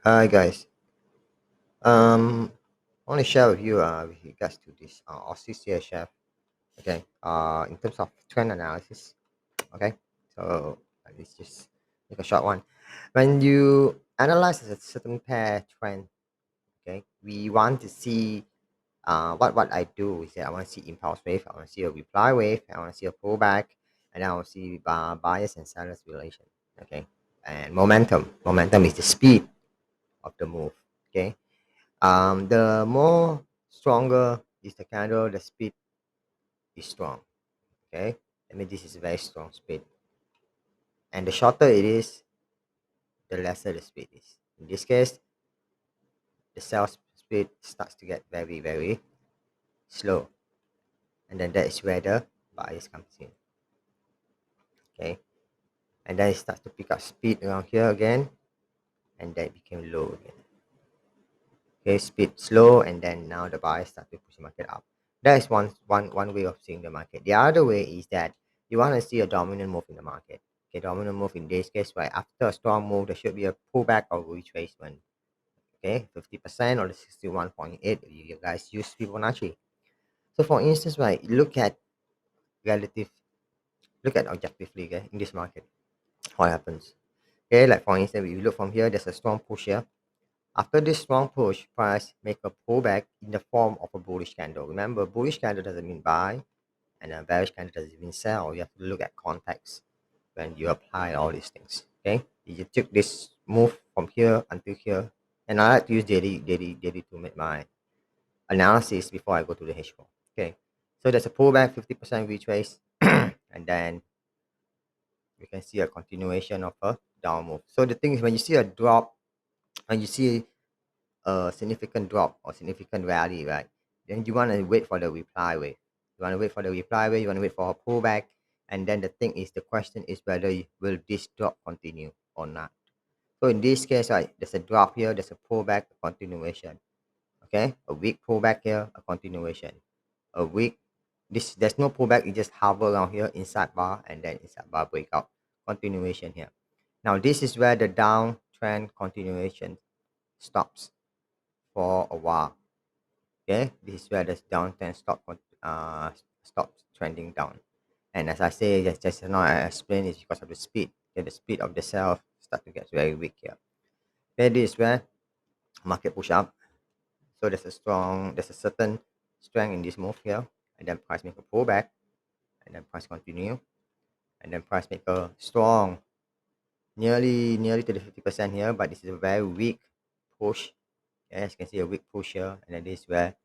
Hi guys. I want to share with you with regards to this AUDCHF. Okay. In terms of trend analysis. Okay. So let's just make a short one. When you analyze a certain pair trend, okay, we want to see what I do is that I want to see impulse wave, I want to see a reply wave, I want to see a pullback, and I want to see buyers and sellers relation. Okay. And momentum. Momentum is the speed of the move. Okay. The more stronger is the candle, the speed is strong. Okay, I mean this is a very strong speed, and the shorter it is, the lesser the speed is. In this case, the sell speed starts to get very slow, and then that is where the buyers comes in. Okay, and then it starts to pick up speed around here again, and then it became low again. Okay, speed slow, and then now the buyers start to push the market up. That is one way of seeing the market. The other way is that you want to see a dominant move in the market. Okay, dominant move in this case, right? After a strong move, there should be a pullback or retracement. Okay, 50% or the 61.8. You guys use Fibonacci. So for instance, right, relative, look at objectively, okay, in this market, what happens? Okay, like for instance, if you look from here, there's a strong push here. After this strong push, price make a pullback in the form of a bullish candle. Remember, bullish candle doesn't mean buy, and a bearish candle doesn't mean sell. You have to look at context when you apply all these things. Okay, you took this move from here until here, and I like to use daily to make my analysis before I go to the H4. Okay, so there's a pullback, 50% retrace, and then you can see a continuation of a down move. So the thing is, when you see a drop, when you see a significant drop or significant rally, right? Then you want to wait for the reply wave. You want to wait for the reply wave. You want to wait for a pullback, and then the question is whether will this drop continue or not. So in this case, right, there's a drop here, there's a pullback, a continuation. Okay, a weak pullback here, a continuation. A weak, there's no pullback. It just hover around here inside bar and then inside bar breakout, continuation here. Now this is where the downtrend continuation stops for a while. Okay, this is where the downtrend stops trending down. And as I say, just now I explained, is because of the speed. Okay, the speed of the sell start to get very weak here. Okay, this is where market push up. So there's a certain strength in this move here, and then price make a pullback, and then price continue, and then price make a strong, nearly to the 50% here, but this is a very weak push. Okay, as you can see, a weak push here, and then this is where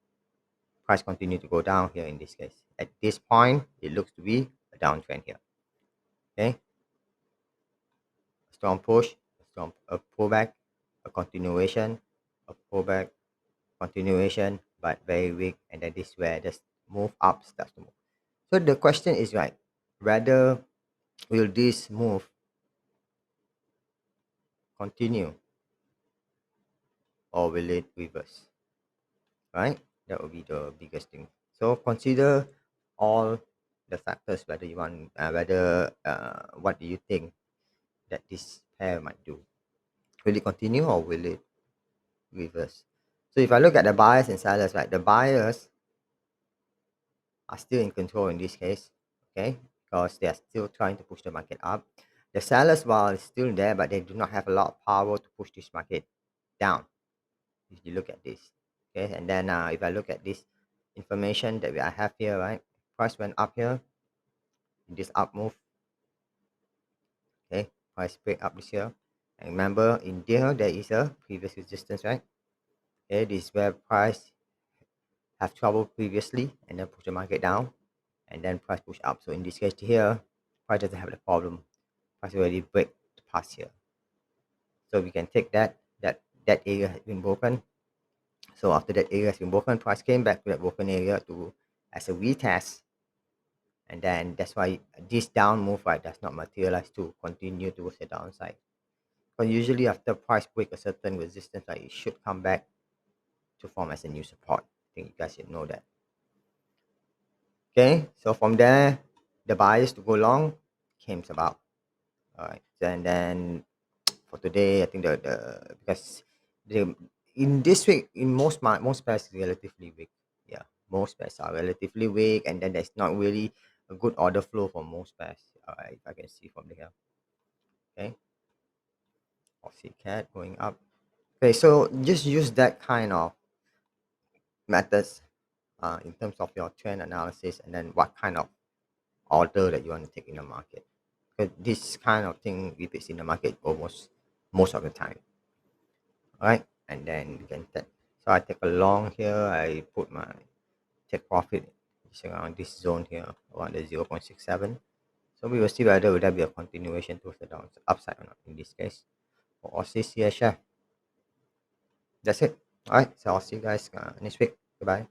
price continue to go down here in this case. At this point, it looks to be a downtrend here. Okay, strong push, a pullback, a continuation, a pullback, continuation, but very weak, and then this is where the move up starts to move. So the question is right, whether will this move continue or will it reverse? Right? That will be the biggest thing. So consider all the factors whether you want whether what do you think that this pair might do? Will it continue or will it reverse? So if I look at the buyers and sellers, right, the buyers are still in control in this case, okay, because they are still trying to push the market up. The sellers, while it's still there, but they do not have a lot of power to push this market down. If you look at this, okay, and then if I look at this information that I have here, right, price went up here in this up move, okay, price break up this here, and remember in there is a previous resistance, right? Okay, this is where price have trouble previously and then push the market down, and then price push up. So in this case here, price doesn't have the problem. Price already break the past here. So we can take that area has been broken. So after that area has been broken, price came back to that broken area to as a retest, and then that's why this down move, right, does not materialize to continue towards the downside. But usually after price break a certain resistance, like it should come back to form as a new support. I think you guys should know that. Okay, so from there, the buyers to go long came about. All right, and then for today, I think the because the in this week in most pairs relatively weak. Yeah, most pairs are relatively weak, and then there's not really a good order flow for most pairs. If I can see from here. Okay, Aussie cat going up. Okay, so just use that kind of methods in terms of your trend analysis, and then what kind of order that you want to take in the market. Because this kind of thing repeats in the market almost most of the time. All right, and then you can take. So I take a long here. I put my take profit is around this zone here, around the 0.67. So we will see whether will there be a continuation towards the down upside or not in this case. For Aussie CHF, that's it. All right, so I'll see you guys next week. Goodbye.